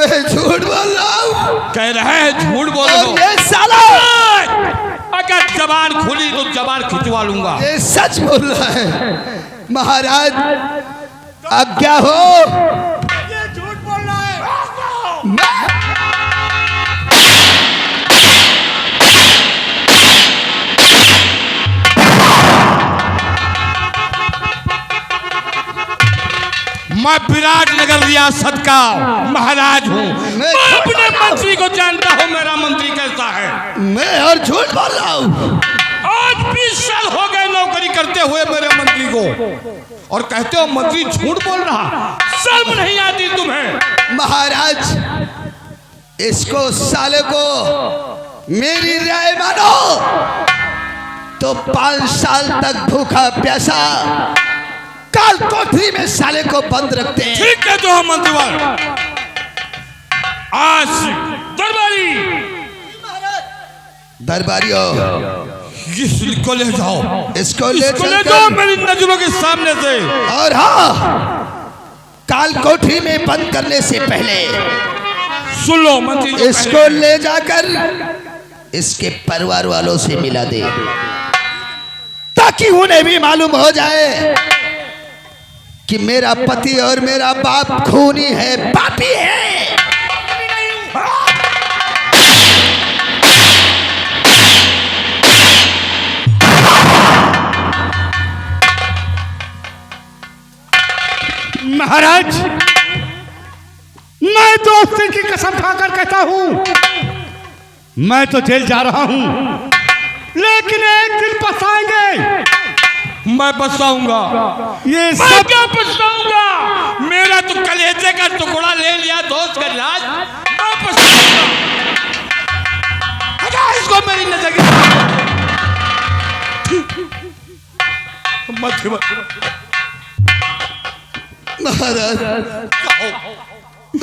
मैं झूठ बोल रहा हूँ। कह रहे हैं झूठ बोल रहे हो। ये साला अगर जबान खुली तो जबान खिंचवा लूंगा। ये सच बोल रहा है। महाराज अब क्या हो? ये झूठ बोल रहा है। मैं विराटनगर रियासत का महाराज हूँ। मैं अपने मंत्री को जानता हूँ, मेरा मंत्री कैसा है। मैं और झूठ बोल रहा हूँ। आज 20 साल हो गए नौकरी करते हुए मेरे मंत्री को, और कहते हो मंत्री झूठ बोल रहा। शर्म नहीं आती तुम्हें? महाराज इसको साले को मेरी राय मानो तो 5 साल तक भूखा प्यासा काल कोठरी में साले को बंद रखते हैं। ठीक है तो हम मंत्रीवर आज दरबारियों इसको ले जाओ, इसको ले जाओ मेरी नजरों के सामने से। और हाँ, काल कोठरी में बंद करने से पहले सुन लो मंत्री, इसको ले जाकर इसके परिवार वालों से मिला दे, ताकि उन्हें भी मालूम हो जाए कि मेरा पति और मेरा बाप खूनी है, पापी है। महाराज मैं दोस्ती की कसम खाकर कहता हूं, मैं तो जेल जा रहा हूं, लेकिन एक दिन पछताएंगे। मैं पछताऊंगा। ये मैं क्या पछताऊंगा? मेरा तो कलेजे का टुकड़ा ले लिया दोस्त का इलाज। मैं पछताऊंगा। हटा इसको मेरी नजर के मत। महाराज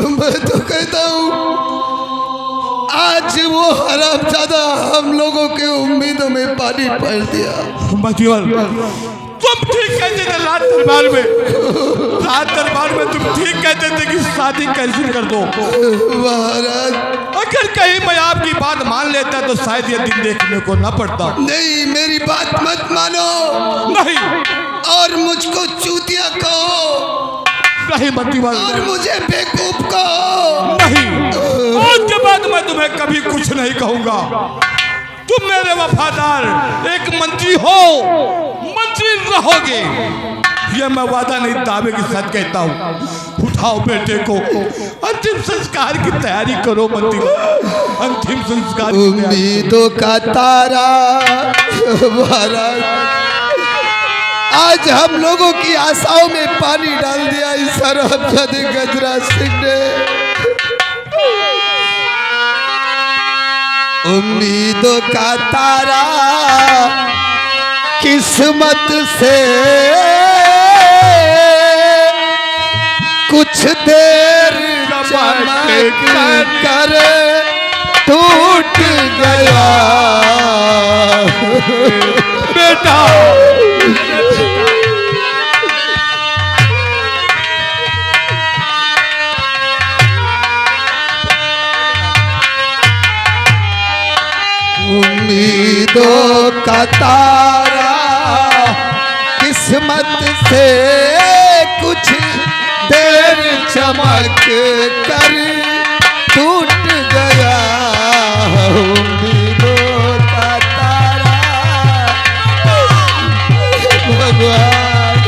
मैं तो कहता हूँ आज वो हरामजादा हम लोगों के उम्मीदों में पानी पड़ दिया। तुम ठीक कहते थे रात दरबार में, तुम ठीक कहते थे कि शादी कैंसिल कर दो। महाराज अगर कहीं मैं आपकी बात मान लेता तो शायद ये दिन देखने को न पड़ता। नहीं, मेरी बात मत मानो। नहीं, और मुझको चूतिया कहो नहीं मंत्रीवाल, और मुझे बेवकूफ कहो नहीं। आज के बाद मैं तुम्हें कभी कुछ नहीं कहूंगा। तुम मेरे वफादार एक मंत्री हो, मंत्री रहोगे, ये मैं वादा नहीं दावे के साथ कहता हूँ। उठाओ बेटे को, अंतिम संस्कार की तैयारी करो मंत्री, अंतिम संस्कार। उम्मीदों का तारा महाराज आज हम लोगों की आशाओं में पानी डाल दिया इस हरामजादे गजराज सिंह ने। उम्मीदों का तारा किस्मत से कुछ देर चमक कर टूट गया बेटा। उम्मीदों का तारा किस्मत से कुछ देर चमक कर टूट गया। उम्मीदों का तारा भगवान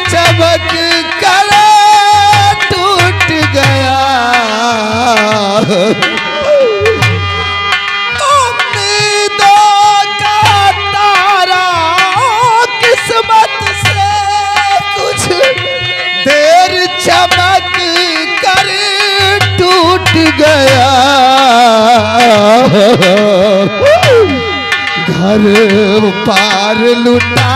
चमक कर टूट गया। उम्मीदों का तारा किस्मत से कुछ देर चमक कर टूट गया। घर पार लुटा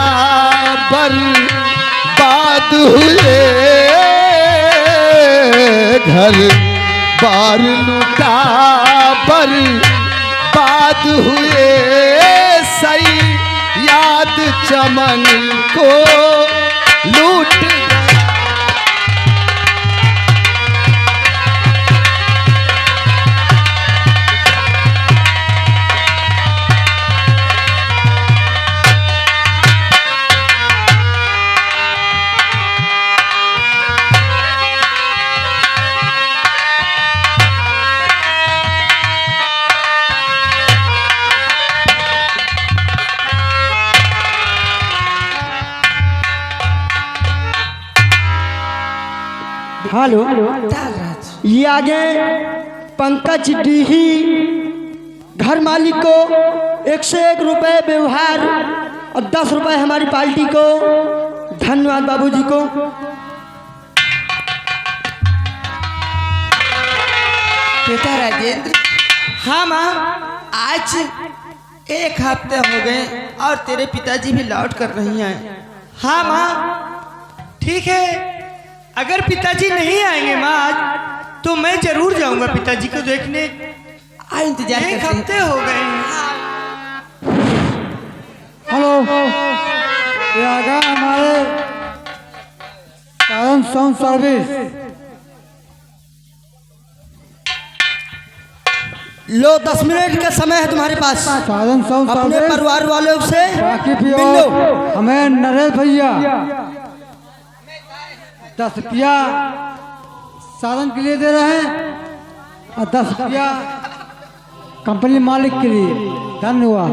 बर्बाद हुए, घर बार लुटा बर्बाद हुए सही याद चमन को लूट गया। हेलो, ये आगे पंकज डीही घर मालिक को 101 रुपए व्यवहार और 10 रुपए हमारी पार्टी को। धन्यवाद बाबूजी को। बेटा राजेंद्र, हाँ माँ, आज 1 हफ्ते हो गए और तेरे पिताजी भी लौट कर नहीं आए। हाँ माँ, ठीक है, अगर पिताजी नहीं आएंगे माँ आज, तो मैं जरूर जाऊंगा पिताजी को देखने। इंतजार 1 हफ्ते हो गए। हेलो, ये आ गया हमारे साधन साउंड सर्विस। लो 10 मिनट का समय है तुम्हारे पास। साधन साउंड अपने सर्विस परिवार वालों से वाकिफ मिल हो। लो। हमें नरेश भैया 10 रुपया साधन के लिए दे रहे हैं और 10 रुपया कंपनी मालिक के लिए। धन्यवाद।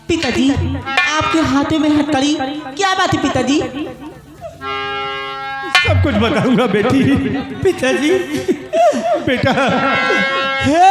पिताजी, आपके हाथों में हथकड़ी, क्या बात है पिताजी? सब कुछ बताऊंगा बेटी। पिताजी, बेटा हे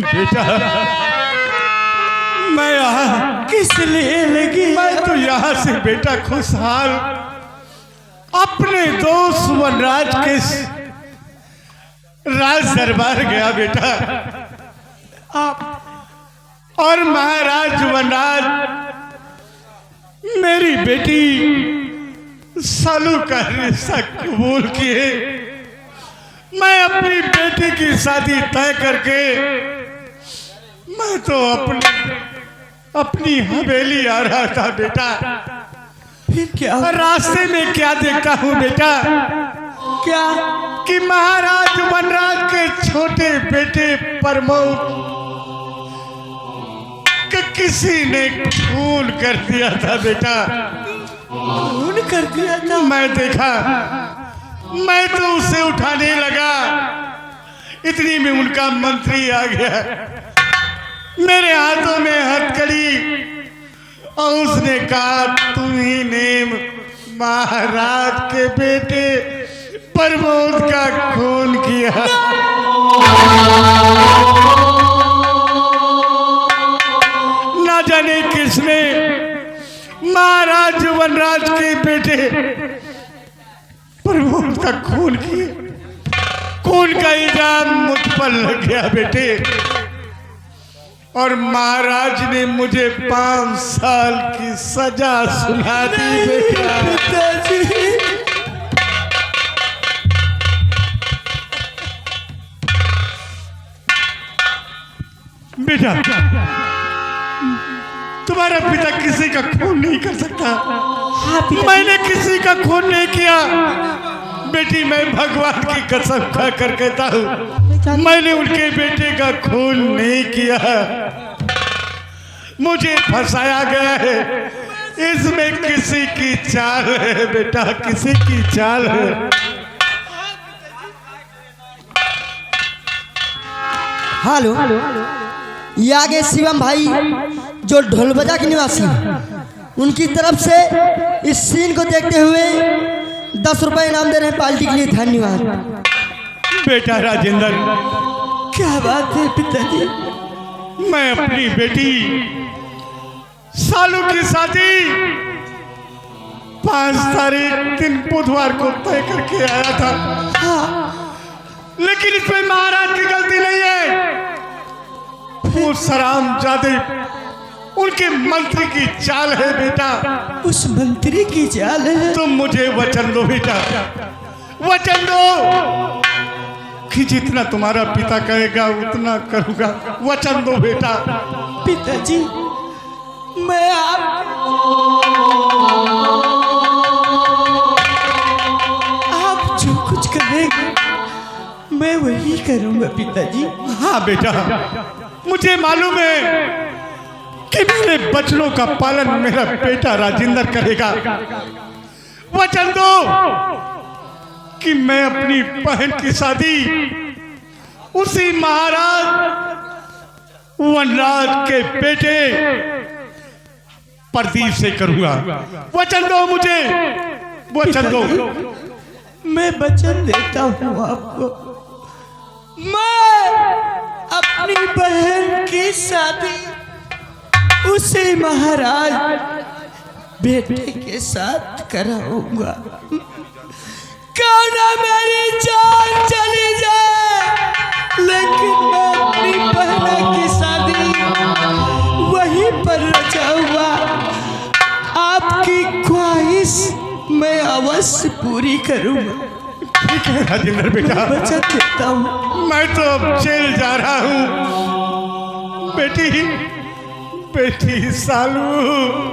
बेटा, मैं यहाँ किस लिए लगी? मैं तो यहाँ से बेटा खुशहाल अपने दोस्त वनराज के राज दरबार गया बेटा। आप और महाराज वनराज मेरी बेटी सालू का रिश्ता कबूल किए। मैं अपनी बेटी की शादी तय करके मैं तो अपनी हवेली आ रहा था बेटा। फिर क्या? रास्ते में क्या देखता हूँ बेटा, क्या? कि महाराज वनराज के छोटे बेटे प्रमोद किसी ने खून कर दिया था बेटा। खून कर दिया था? मैं देखा, मैं तो उसे उठाने लगा, इतनी में उनका मंत्री आ गया, मेरे हाथों में हथकड़ी, और उसने कहा तुम ही नेम महाराज के बेटे प्रमोद का खून किया। ना जाने किसने महाराज वनराज के बेटे प्रमोद का खून किया। खून का इल्जाम मुझ पर लग गया बेटे, और महाराज ने मुझे 5 साल की सजा सुना दी बेटा। बेटा, तुम्हारा पिता किसी का खून नहीं कर सकता। मैंने किसी का खून नहीं किया बेटी। मैं भगवान की कसम खा कर कहता हूँ, मैंने उनके बेटे का खून नहीं किया। मुझे फंसाया गया है। इसमें किसी की चाल है बेटा, किसी की चाल है। हेलो, ये आगे शिवम भाई जो ढोलबजा के निवासी हैं, उनकी तरफ से इस सीन को देखते हुए 10 रुपए इनाम दे रहे हैं पार्टी के लिए। धन्यवाद। बेटा राजेंद्र, क्या बात है पिताजी? मैं अपनी बेटी सालू की शादी 5 तारीख दिन बुधवार को तय करके आया था। लेकिन इसमें महाराज की गलती नहीं है। वो सरामजादे उनके मंत्री की चाल है बेटा। उस मंत्री की चाल है? तुम मुझे वचन दो बेटा, वचन दो कि जितना तुम्हारा पिता कहेगा उतना करूंगा। वचन दो बेटा। पिताजी, मैं आप जो कुछ कहेंगे मैं वही करूंगा पिताजी। हाँ बेटा, मुझे मालूम है कि मेरे बचनों का पालन मेरा बेटा राजेंद्र करेगा। वचन दो कि मैं अपनी बहन की शादी उसी महाराज वनराज के बेटे प्रदीप से करूंगा। वचन दो मुझे, वचन दो। मैं वचन देता हूँ आपको। मैं अपनी बहन की शादी उसे महाराज बेटे के साथ कराऊंगा। क्यों ना मेरी जान चली जाए, लेकिन मैं अपनी बहन की शादी वहीं पर रचाऊंगा। आपकी ख्वाहिश मैं अवश्य पूरी करूंगा। ठीक है राजेंद्र बेटा, वचन देता हूँ। मैं तो अब जेल जा रहा हूँ। बेटी, बेटी सालू।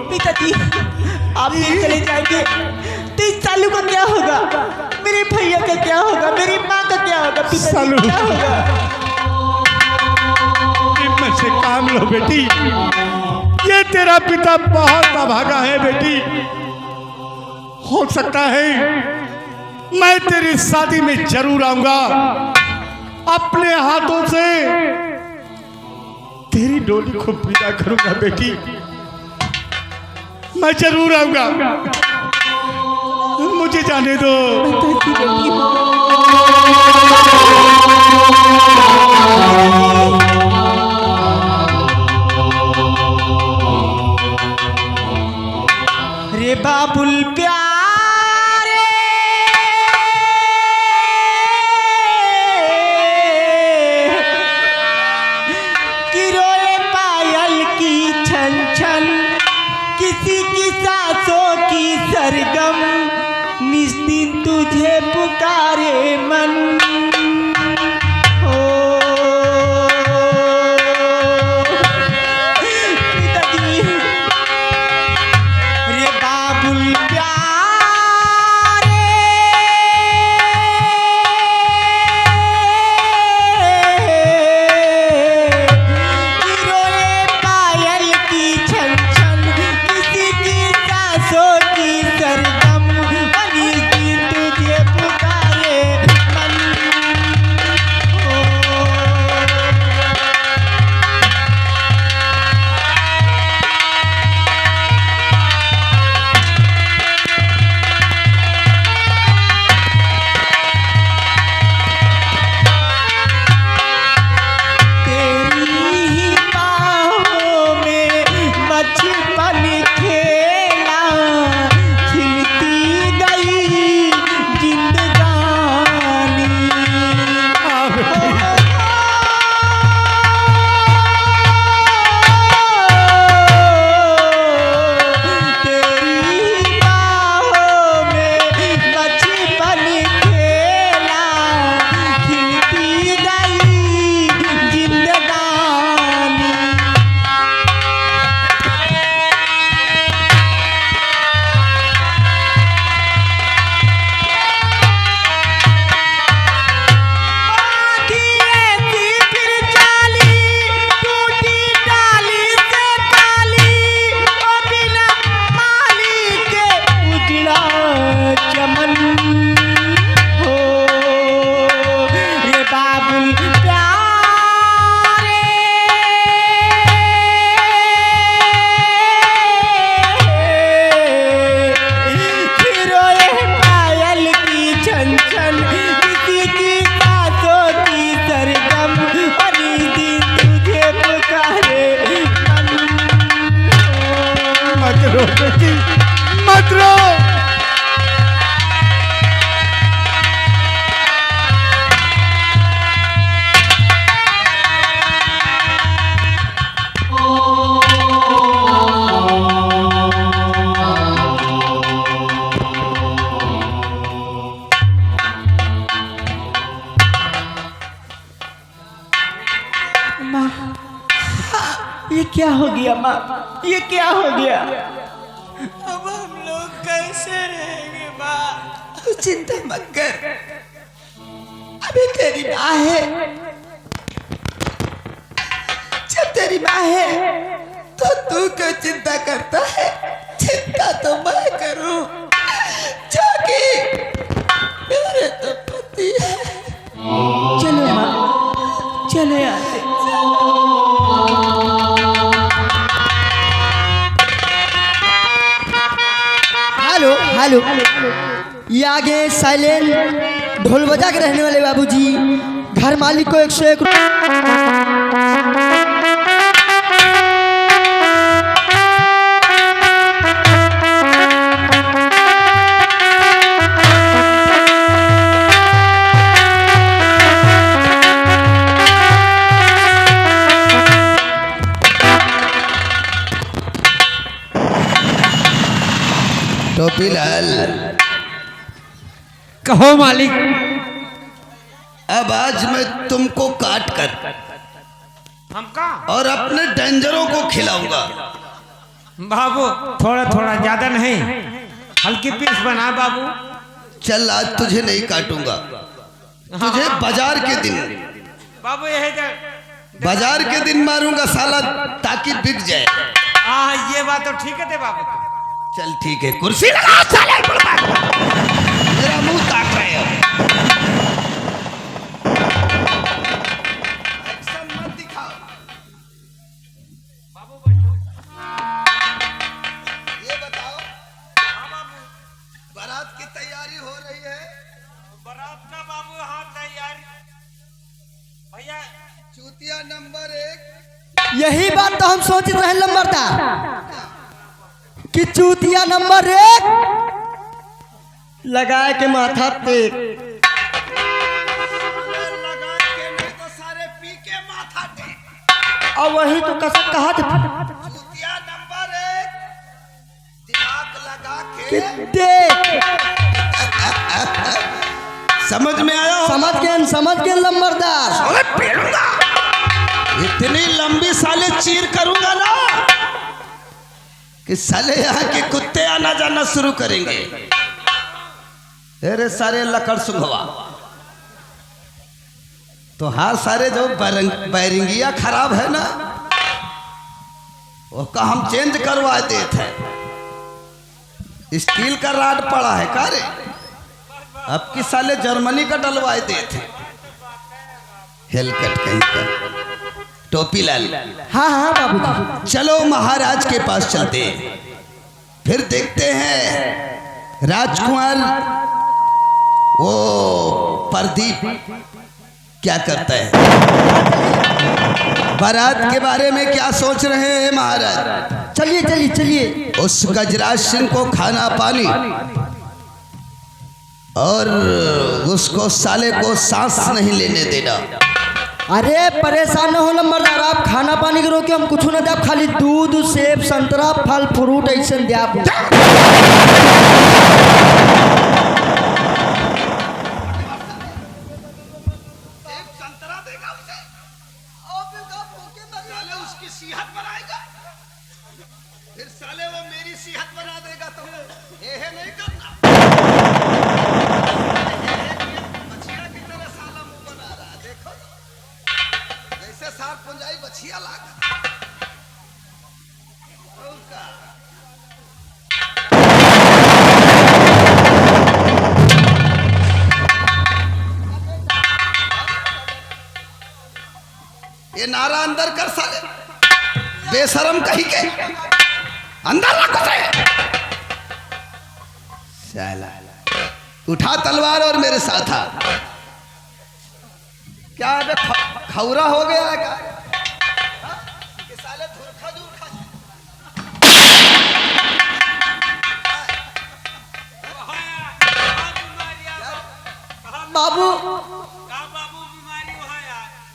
पिताजी, आप नहीं चले जाएंगे तो इस सालू का क्या होगा? मेरे भैया का क्या होगा? मेरी माँ का क्या होगा? पिताजी, सालू, क्या होगा? इनमें से काम लो बेटी। ये तेरा पिता बहुत अभागा है बेटी। हो सकता है मैं तेरी शादी में जरूर आऊंगा। अपने हाथों से तेरी डोली को विदा करूंगा बेटी। मैं जरूर आऊंगा। मुझे जाने दो। रे बाबुल प्यारे, कि रोए पायल की छन छन, किसी की सांसों की सरगम, निस्दिन तुझे पुकारे मन। ओ पिताजी, रे बाबुल प्यारे, रो बेटी, मत रो। ये क्या हो गया माँ, ये क्या हो गया? अब हम लोग कैसे रहेंगे माँ? तू चिंता मत कर, अभी तेरी माँ है। जब तेरी माँ है तो तू क्यों चिंता करता है? चिंता तो मैं करूं, जो कि मेरे तो पति है। चलो माँ, चलो यहाँ से। हेलो हेलो, ये आगे साइलेंट ढोल बजा के रहने वाले बाबूजी घर मालिक को 101 टोपीलाल, कहो मालिक। अब आज मैं तुमको काट कर हमका और अपने डेंजरों को खिलाऊंगा। बाबू थोड़ा थोड़ा, ज्यादा नहीं, हल्की पीस बना बाबू। चल आज तुझे नहीं काटूंगा, तुझे बाजार के दिन, बाबू यही बाजार के दिन मारूंगा साला, ताकि बिक जाए। हाँ ये बात तो ठीक है बाबू। चल ठीक है, कुर्सी लगा साले, मेरा मुंह ताक रहे हो। एक्शन मत दिखाओ। ये बताओ, बारात की तैयारी हो रही है? बारात का बाबू हाँ तैयारी भैया। चूतिया नंबर 1। यही बात तो हम सोच रहे हैं लंबरदार, कि चूतिया नंबर 1 लगा के माथा पे, लगा के नहीं तो सारे पी के माथा टेक। और वही तो कसम कहा था चूतिया नंबर 1 दिमाग लगा के देख। समझ में आया? समझ गए लंबरदार। साले पेड़ूंगा, इतनी लंबी साले चीर करूंगा ना कि साले यहाँ के कुत्ते आना जाना शुरू करेंगे। अरे सारे लकड़ सुंघवा तो हाँ, सारे जो बैरिंगिया खराब है ना, वो का हम चेंज करवा देते हैं। स्टील का राड पड़ा है का रे, अब की साले जर्मनी का डलवाए देते। हेलकट कहीं का। टोपीलाल, हाँ हाँ बाबूजी। चलो महाराज के पास चलते हैं, फिर देखते हैं राजकुमार वो प्रदीप क्या करता है। बारात के बारे में क्या सोच रहे हैं महाराज? चलिए चलिए चलिए। उस गजराज सिंह को खाना पानी और उसको साले को सांस नहीं लेने देना। अरे परेशान न हो लंबरदार, आप खाना पानी के रोके हम कुछ न दे, आप खाली दूध सेब संतरा फल फ्रूट ऐसे दे आप। उसकी सेहत बनाएगा, फिर साले वो मेरी सेहत बना देगा। तो ये नहीं करना। बछिया की तरह साला मुंह बना रहा, देखो जैसे सार पुंजाई बछिया लाग। ये नारा अंदर कर साले, बेशरम कहीं के अंदर ना घुसे। साला उठा तलवार और मेरे साथ आ। क्या है खौरा हो गया है क्या? कि साले धुरखा धुरखा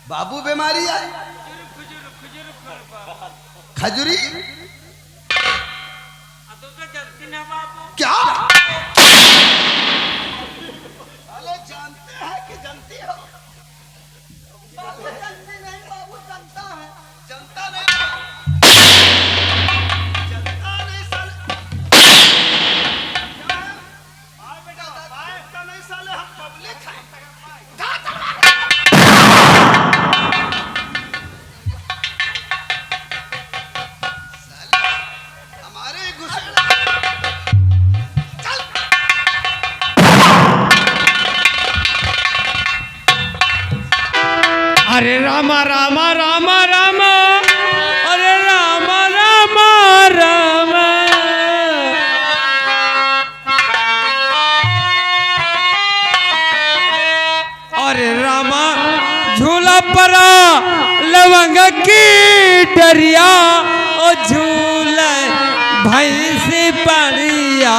बाबू बीमारी है खजूरी क्या अरे जानते हैं कि जानती हो बाबू जानती नहीं बाबू जानता है जनता नहीं जनता नहीं साले बेटा नहीं साले हम पब्लिक हैं हमारे घुसड़ चल अरे रामा रामा रामा रामा अरे रामा रामा रामा अरे रामा झूला परा लवंग की डरिया ओ झूले भैंस पड़िया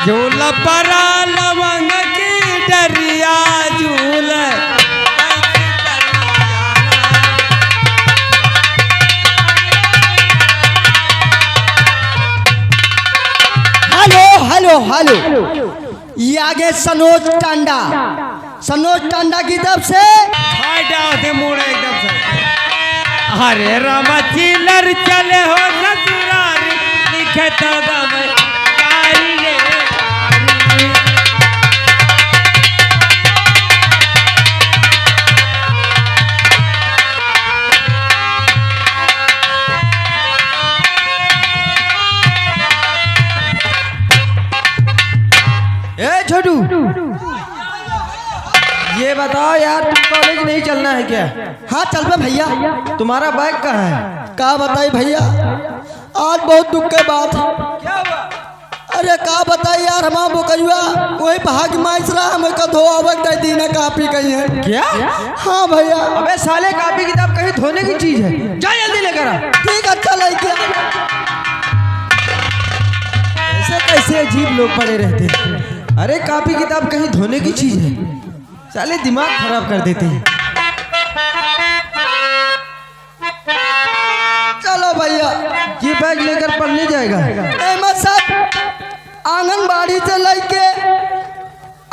झूला परा लवंग की डरिया झूले हेलो हेलो हेलो ये आगे सनोज टांडा की तरफ से मुड़े एकदम से अरे रामा चिलर चले हो ससुराल लिखे तो गम छोटू ये बताओ यार तुम कॉलेज नहीं चलना है क्या? हाँ चल पे भैया। तुम्हारा बैग कहाँ है? कहा बताई भैया आज बहुत दुख के बात। क्या हुआ? अरे कहा बताई यार हमारा बोकरिया वही भाग माइस रहा हमें का धो आवक दे दी ना कापी कहीं है क्या? हाँ भैया। अबे साले कापी किताब कहीं धोने की चीज है जा जल्दी लेकर आ। ठीक अच्छा लेके ऐसे कैसे अजीब लोग पड़े रहते हैं। अरे कापी किताब कहीं धोने की चीज है साले दिमाग खराब कर देते हैं। चलो भैया ये बैग लेकर पढ़ने जाएगा। अहमद साहब आंगनबाड़ी से लेके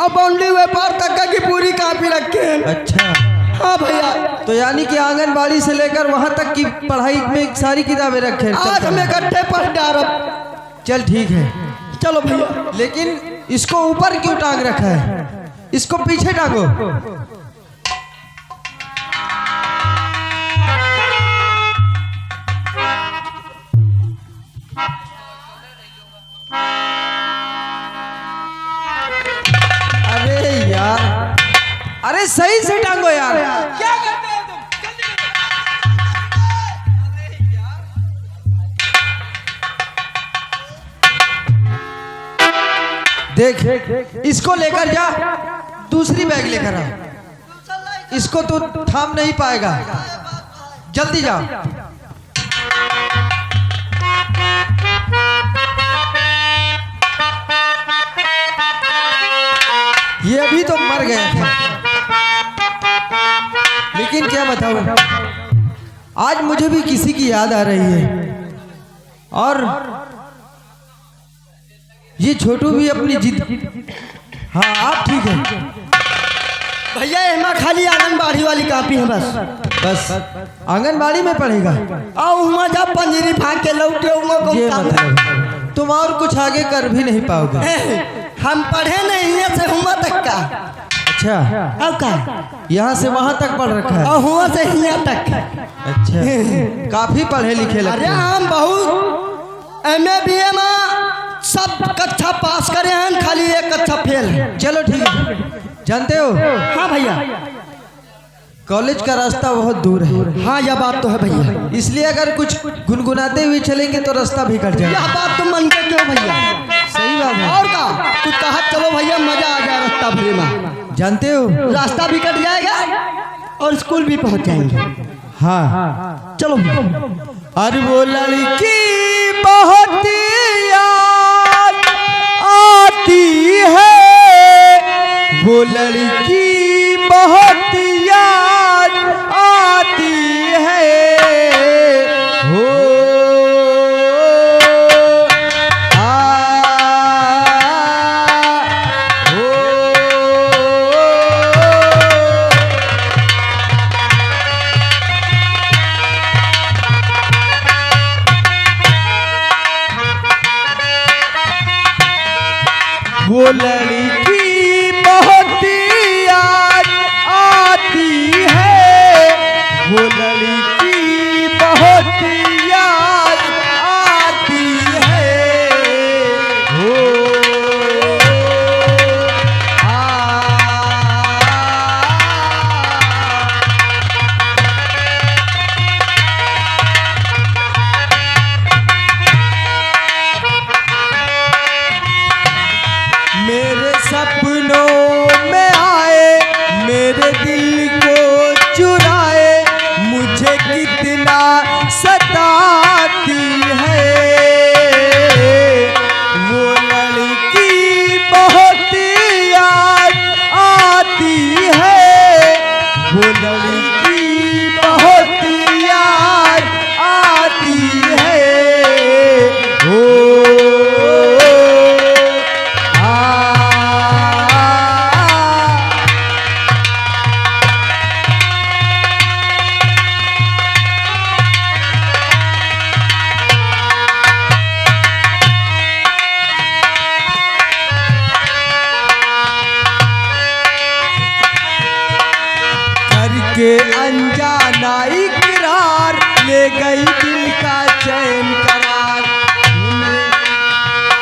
अब बाउंड्री व्यापार तक की पूरी कापी रखे हैं। अच्छा हाँ भैया। तो यानी कि आंगनबाड़ी से लेकर वहाँ तक की पढ़ाई में सारी किताबें रखे हैं। आज हमें इकट्ठे पढ़ डाल। चल ठीक है चलो भैया। लेकिन इसको ऊपर क्यों टांग रखा है? इसको पीछे टांगो। अरे यार अरे सही से टांगो यार। क्या करते हो तुम? देख इसको लेकर जा दूसरी बैग लेकर आ। इसको तो थाम नहीं पाएगा जल्दी जा। ये अभी तो मर गया था लेकिन क्या बताऊं आज मुझे भी किसी की याद आ रही है और ये छोटू भी अपनी जिद। हाँ आप ठीक है भैया एमा खाली आंगनबाड़ी वाली कापी है बस आंगनबाड़ी में पढ़ेगा। आओ जब पंजरी फाँक के लौटे ये मतलब तुम और कुछ आगे कर भी नहीं पाओगे। हम पढ़े नहीं यहाँ से हुआ तक का। अच्छा अब का यहाँ से वहाँ तक पढ़ रखा है और हुआ से यहाँ तक। अच्छा काफी पढ़े लिखे लगते हैं। अरे हम बहुत MA BA सब कक्षा पास करे हैं, खाली एक कक्षा फेल है। चलो ठीक है। जानते हो हाँ भैया, कॉलेज का रास्ता बहुत दूर है, हाँ यह बात तो है भैया, इसलिए अगर कुछ गुनगुनाते हुए चलेंगे तो रास्ता भी कट जाएगा। यह बात तुम मानते क्यों भैया? सही बात है। और का तू कहा चलो भैया, मजा आ जाए रास्ता भरे में, जानते हो रास्ता भी कट जाएगा और स्कूल भी पहुंच जाएंगे। हाँ, चलो अरे वो लड़की बहुत याद आती है, वो लड़की बहुत याद आती है, हो वो लड़की बहुत याद आती है, वो लड़की बहुत याद आती है, हो मेरे सपनों में आए, मेरे दिल को चुराए, मुझे कितना सताती है, वो लड़की बहुत याद आती है, वो लड़की बहुत याद आती है, हो करके अनजाना इकरार, ले गई दिल का चैन करार,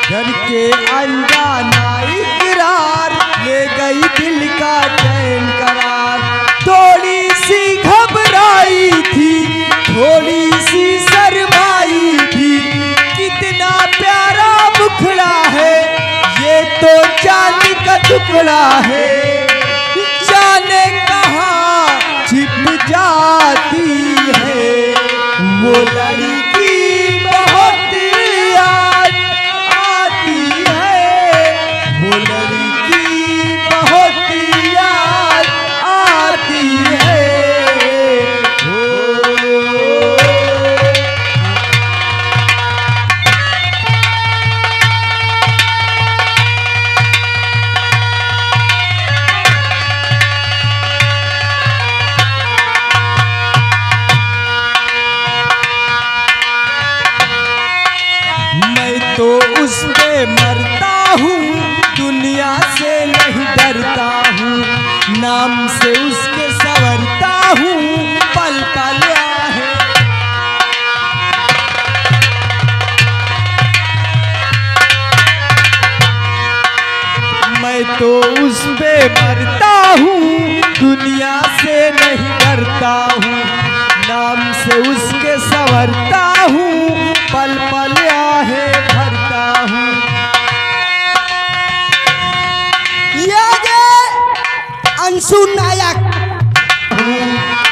करके अनजाना इकरार, ले गई दिल का चैन करार, थोड़ी सी घबराई थी, थोड़ी सी शर्माई थी, कितना प्यारा मुखड़ा है, ये तो चांदी का टुकड़ा है, जाने कहाँ छिप जाती है, वो लड़की बहुत याद आती है, वो लड़की बहुत याद आती है, हो मैं तो उस पे मरता हूँ, दुनिया से नहीं डरता हूँ, नाम से उसके संवरता हूँ, पल पल आहे। मैं तो उस पे मरता हूँ, दुनिया से नहीं डरता हूँ, नाम से उसके संवरता हूँ, पल पल आहे भरता हूँ। अंशु नायक,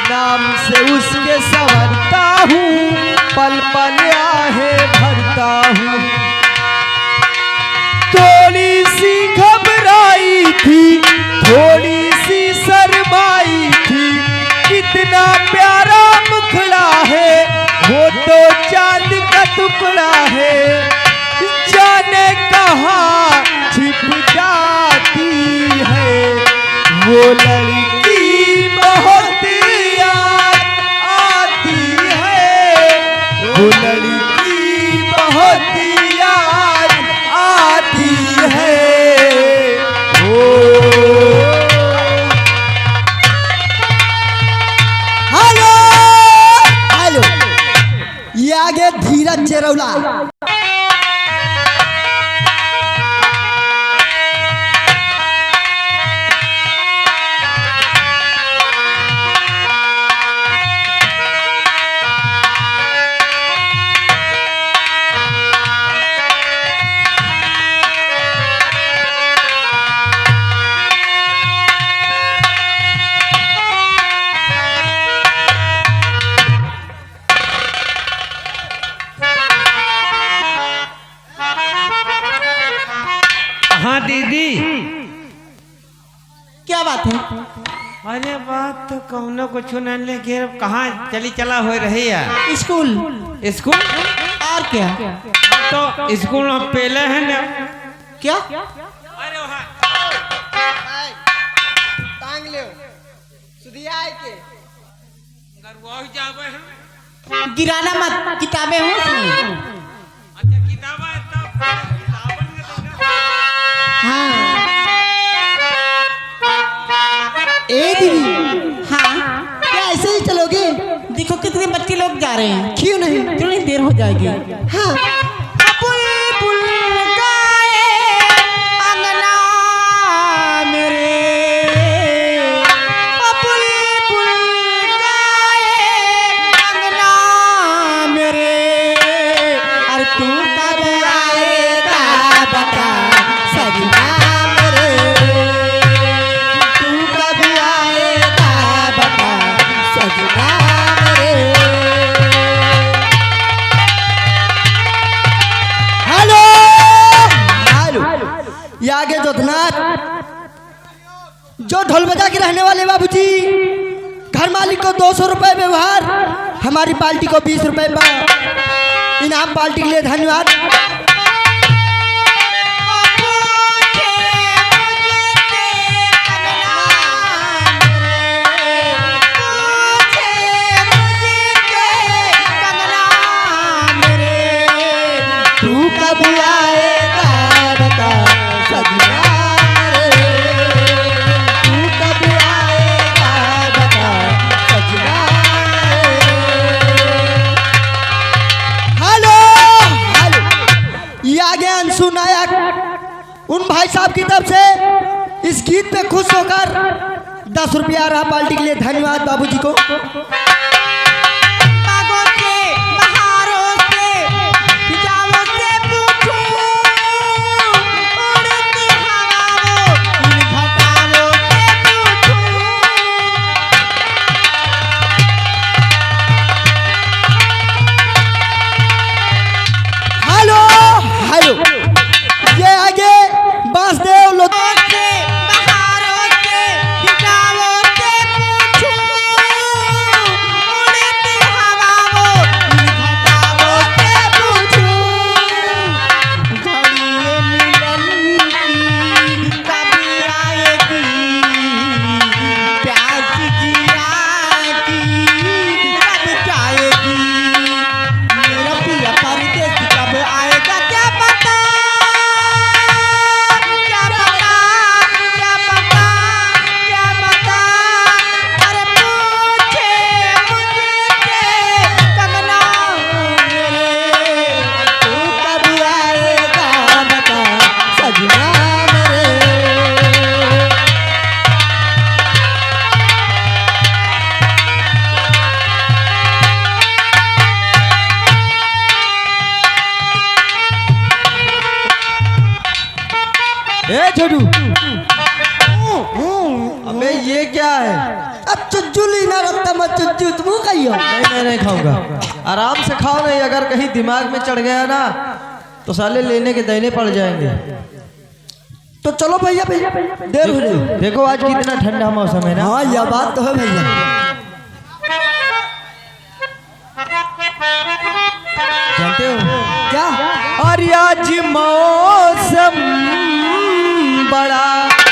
नाम से उसके संवरता हूँ, पल पल आहे भरता हूँ, थोड़ी सी घबराई थी, थोड़ी सी शर्माई थी, कितना प्यारा मुखड़ा है, वो तो चांद का टुकड़ा है, जाने कहाँ छिप जाती है, वो लड़की बहुत याद आती है, वो लड़की बहुत याद आती है, हो हेलो हेलो, ये आगे धीरज चेरौला, कौनो कुछ न लेके कहाँ चली चला हो रही है? स्कूल। स्कूल? और क्या? तो स्कूल में पहले है ना क्या? अरे वहाँ टांग ले सुधिया के वो जावे हैं। गिराना मत, किताबें हो उसमें। अच्छा किताब है तब हाँ ए दीदी। हाँ क्या ऐसे ही चलोगे? देखो कितने बच्चे लोग जा रहे हैं। क्यों नहीं? क्यों नहीं, देर हो जाएगी। हाँ बुलबुल गाए अंगना मेरे, बुलबुल गाए अंगना मेरे, और तू कब आएगा बता सजना मेरे, तू कब आएगा बता सजना मेरे। हेलो हेलो, ये आगे जोधनाथ जो ढोल बजा के रहने वाले बाबूजी, घर मालिक को 200 रुपए व्यवहार, हमारी पार्टी को 20 रुपए इनाम। पार्टी के लिए धन्यवाद। तू कब आएगा बता सजना मेरे, तू कब आएगा बता सजना मेरे। हेलो हेलो, ये आ गए अंशु नायक। उन भाई साहब की तरफ से इस गीत पे खुश होकर 10 रुपया रहा पार्टी के लिए। धन्यवाद बाबूजी को। हेलो हेलो, ये आगे बांसदेव लोग छोटू। अबे ये क्या है? अब चुज्जू लीना रखता मत, चुज्जू तुम कहियो। नहीं नहीं खाऊंगा, आराम से खाओ। नहीं अगर कहीं दिमाग में चढ़ गया ना तो साले लेने के देने पड़ जाएंगे। तो चलो भैया भैया, देर हो रही। देखो आज कितना ठंडा मौसम है ना। हाँ यह बात तो है भैया। जानते हो क्या? और आज मौसम बड़ा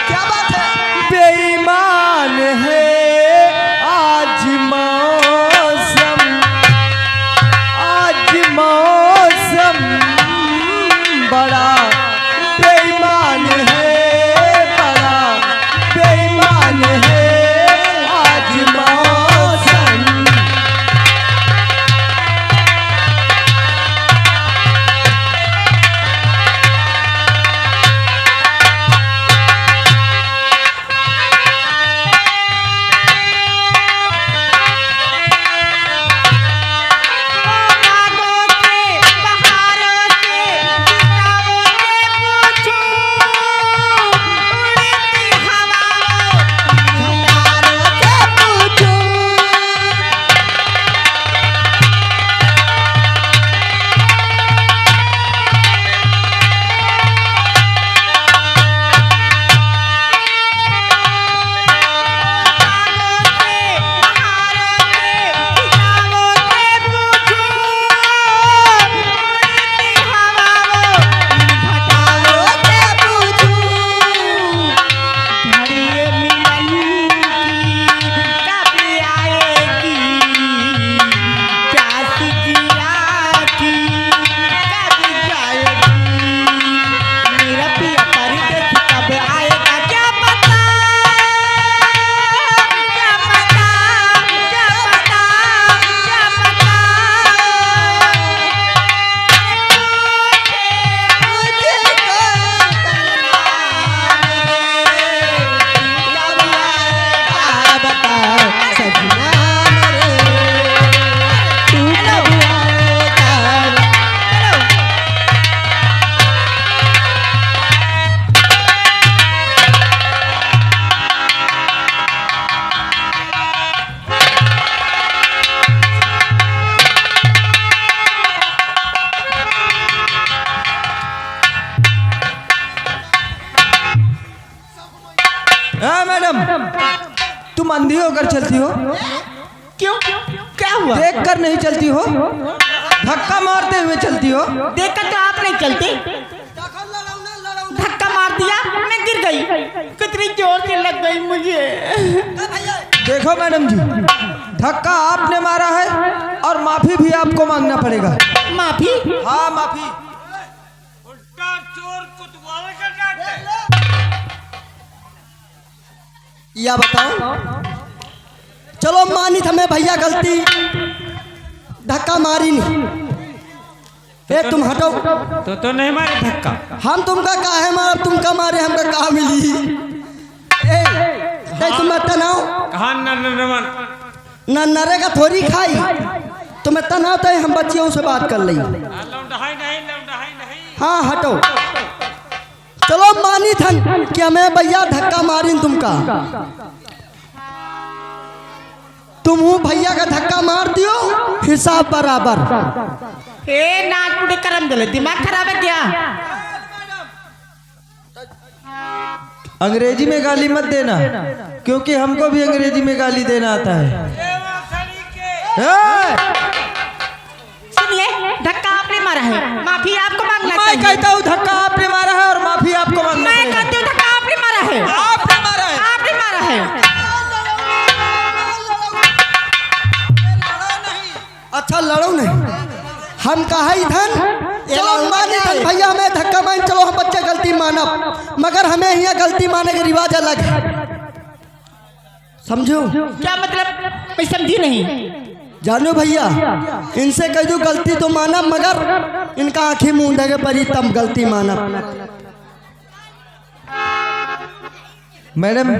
क्या बात है? बेईमान है। आज मौसम बड़ा बेईमान है, बड़ा बेईमान है आज मौसम। होकर चलती हो? क्यों क्या हुआ? देख कर नहीं चलती हो, धक्का मारते हुए चलती हो। देखकर तो आप नहीं चलते, धक्का मार दिया, मैं गिर गई, कितनी जोर से लग गई मुझे। देखो मैडम जी, धक्का आपने मारा है और माफी भी आपको मांगना पड़ेगा। माफी? हाँ माफी। या बताओ, चलो मानी था मैं भैया गलती, धक्का मारी नहीं। ए तुम हटो। तो नहीं मारे धक्का? हम तुमका काहे मार, तुमका मारे हमका कहा मिली। ए तुम तनाव कहा न नरे का थोड़ी खाई, तुम्हें तनाव तो हम बच्चियों से बात कर ली। हाँ हटो। चलो मानी थन कि हमें भैया धक्का मारी तुमका, तुम हूँ भैया का धक्का मार दियो, हिसाब बराबर। ए नाक टूटे करम दले, दिमाग खराब है क्या? अंग्रेजी में गाली मत देना, क्योंकि हमको भी अंग्रेजी में गाली देना आता है। सुनिए, धक्का आपने मारा है, माफी आपको मांगना मैं चाहिए। कहता हूँ धक्का आपने मारा है और माफी आपको मांगना मैं पड़ेगा। कहती हूँ धक्का आपने मारा है, आपने मारा है। आपने मारा है। अच्छा लड़ो नहीं, हम कहा ही धन, चलो मानी धन भैया हमें धक्का मान, चलो हम बच्चे गलती मानब, मगर हमें यहाँ गलती माने के रिवाज अलग है, समझो? क्या मतलब? मैं समझी नहीं। जानो भैया, इनसे कह दो गलती तो मानब, मगर इनका आंखें मूंदे के परी तब गलती मानब। मैडम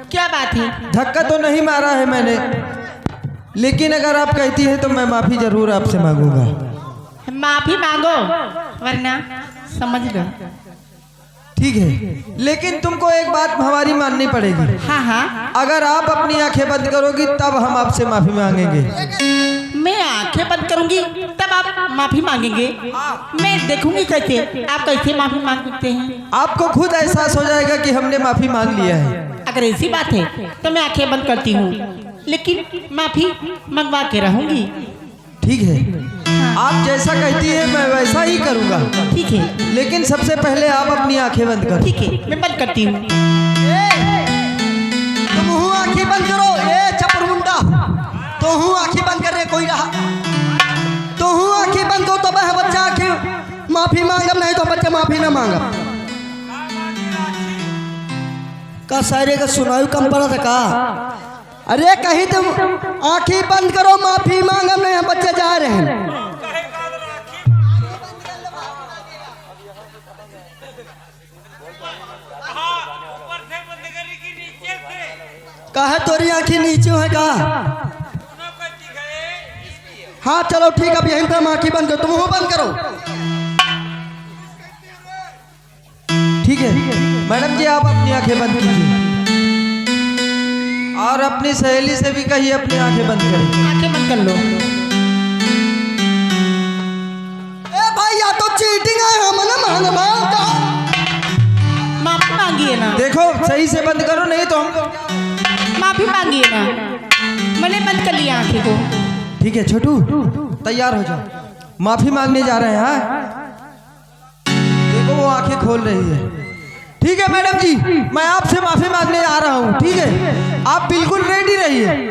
क्या बात है? धक्का तो नहीं मारा है मैंने, लेकिन अगर आप कहती है तो मैं माफी जरूर आपसे मांगूंगा। माफी मांगो, वरना समझ लो। ठीक है, लेकिन तुमको एक बात हमारी माननी पड़ेगी। हाँ हाँ, अगर आप अपनी आंखें बंद करोगी तब हम आपसे माफी मांगेंगे। मैं आंखें बंद करूंगी तब आप माफी मांगेंगे? मैं देखूंगी कैसे आप कैसे माफी मांग सकते हैं। आपको खुद एहसास हो जाएगा कि हमने माफी मांग लिया है। अगर ऐसी बात है तो मैं आंखें बंद करती हूँ, लेकिन माफी मंगवा के रहूंगी। ठीक है, आप जैसा कहती है मैं वैसा ही करूंगा। ठीक है, लेकिन सबसे पहले आप अपनी आंखें बंद करो। ठीक है, मैं बंद करती हूँ। तुम हूँ आंखें बंद करो, ये चपर मुंडा, तो हूँ आंखें बंद कर रहे कोई रहा, तो हूँ आंखें बंद करो तब है बच्चा आंखें माफी मांगब, नहीं तो बच्चा माफी ना मांगब। का सारे का सुनायु कम पड़ा था का? अरे कहीं तुम आंखें बंद करो माफी मांगब, नहीं हम बच्चे जा रहे हैं। कहा तोरी आंखें नीचे है का? हाँ चलो ठीक है, अब यहीं पर आंखें बंद करो, तुम वो बंद करो। ठीक है मैडम जी, आप अपनी आंखें बंद कीजिए और अपनी सहेली से भी कहिए अपनी आंखें बंद करें। आंखें बंद कर लो। ए भाई या तो चीटिंग है, हम ना मांगबा का माफी मांगिए ना, देखो सही से बंद करो, नहीं तो हम। माफी मांगिए ना, मैंने बंद कर लिया आंखें को। ठीक है छोटू, तैयार हो जाओ, माफी मांगने जा रहे हैं। हाँ देखो वो आंखें खोल रही है। ठीक है मैडम जी, मैं आपसे माफी मांगने आ रहा हूँ। ठीक है, आप बिल्कुल रेडी रहिए।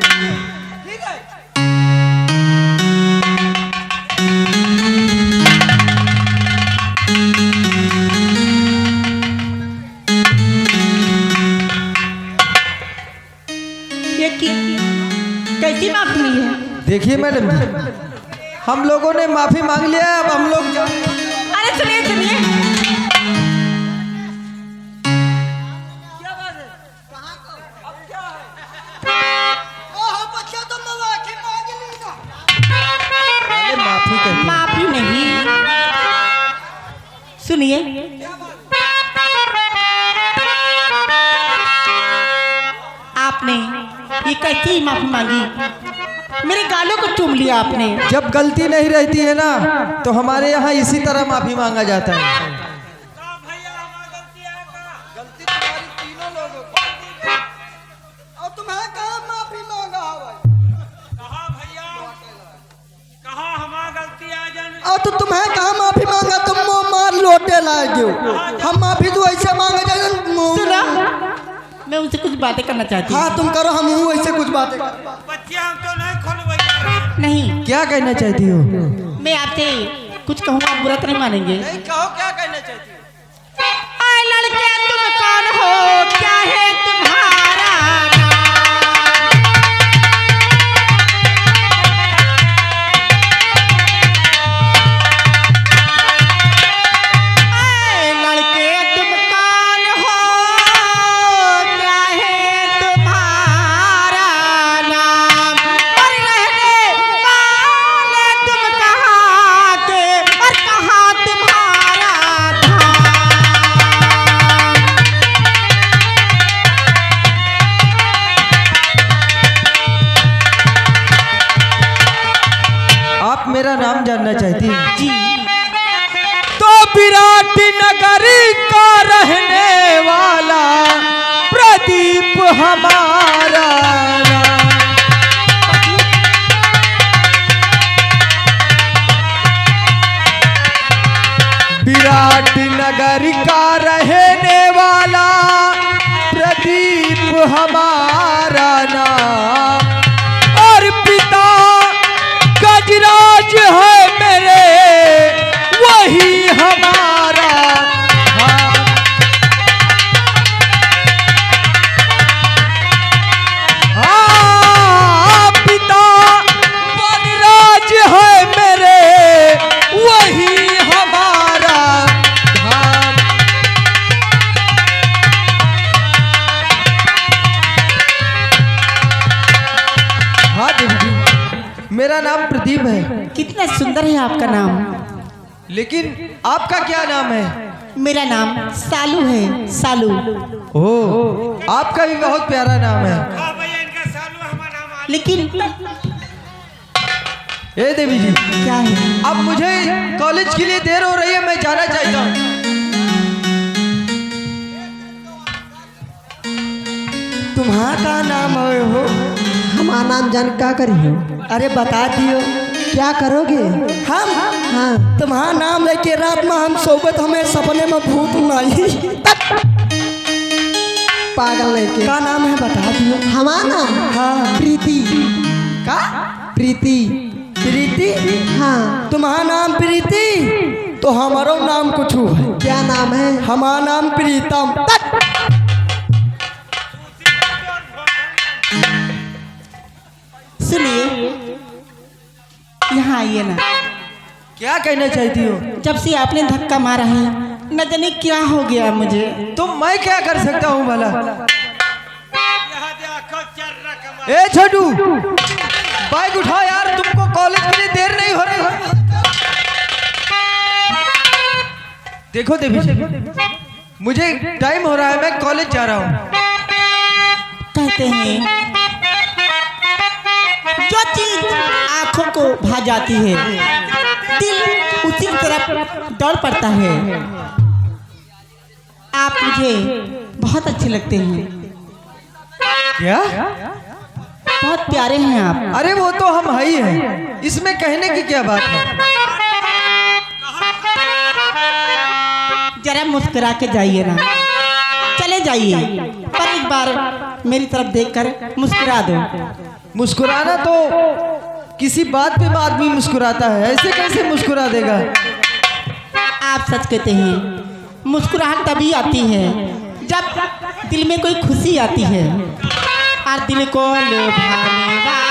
ये कैसी माफी ली है? देखिए मैडम जी, हम लोगों ने माफी मांग लिया है, अब हम लोग अरे सुनिए सुनिए, माफी कहते हैं। माफी नहीं, सुनिए, आपने ये कैसी माफी मांगी? मेरे गालों को चूम लिया आपने। जब गलती नहीं रहती है ना तो हमारे यहाँ इसी तरह माफी मांगा जाता है। और तुम्हें कहा माफी तो तुम्हें कहा माफी मांगा, तुम मुँह मार लोटे लाए हो। हम माफी तो ऐसे मांगे जाए सुना, मैं उनसे कुछ बातें करना चाहती हूँ। हाँ तुम करो, हम हूँ ऐसे कुछ बातें। नहीं, क्या कहना चाहती हो? मैं आपसे कुछ कहूँगा, आप बुरा तो नहीं मानेंगे। नहीं कहो, क्या कहना चाहती हो? आए लड़के तुम कौन हो, क्या है तुम्हारा नाम? आए लड़के तुम कौन हो, क्या है तुम्हारा नाम? और रहने वाले तुम कहाँ के, और कहाँ तुम्हारा धाम? आप मेरा नाम जानना चाहती हैं? जी, तो विराट नगरी का रहने वाला प्रदीप हमारा नाम। विराट नगर का रहने वाला प्रदीप हमारा नाम। और पिता गजराज है मेरे, वही हमारा धाम। हाँ, पिता वनराज है मेरे, वही हमारा धाम। हाँ देवी जी, मेरा नाम प्रदीप है। कितना सुंदर है आपका नाम। लेकिन आपका क्या नाम है? मेरा नाम सालू है, सालू। ओह, आपका भी बहुत प्यारा नाम है। लेकिन ए देवी जी, क्या है? अब मुझे कॉलेज के लिए देर हो रही है, मैं जाना चाहता हूँ। तुम्हारा का नाम है हो? हमारा नाम जान क्या करी हो? अरे बता दियो, क्या करोगे? हम हाँ, तुम्हारा नाम लेके रात में हम सोबत, हमें सपने में भूत नहीं। पागल लेके का नाम है बता दियो। हमारा नाम हाँ प्रीति। का प्रीति? प्रीति हाँ। तुम्हारा नाम प्रीति, तो हमारो नाम कुछ है। क्या नाम है? हमारा नाम प्रीतम। सुनिए, यहाँ आइए ना। क्या कहना चाहती हो? जब से आपने धक्का मारा है, न जाने क्या हो गया मुझे। तो मैं क्या कर सकता हूँ भला? ए छोटू, बाइक उठा यार, तुमको कॉलेज के लिए देर नहीं हो रही है। देखो देवी जी, मुझे टाइम हो रहा है, मैं कॉलेज जा रहा हूँ। कहते हैं जो चीज आंखों को भा जाती है, दिल उसी की तरफ दौड़ पड़ता है। आप मुझे बहुत अच्छे लगते हैं, क्या? बहुत प्यारे हैं आप। अरे वो तो हम है ही हैं, इसमें कहने की क्या बात है? जरा मुस्कुरा के जाइए ना, चले जाइए, पर एक बार मेरी तरफ देखकर मुस्कुरा दो। मुस्कुराना तो किसी बात पे आदमी मुस्कुराता है, ऐसे कैसे मुस्कुरा देगा? आप सच कहते हैं, मुस्कुराहट तभी आती है जब दिल में कोई खुशी आती है, और दिल को लुभाने वाला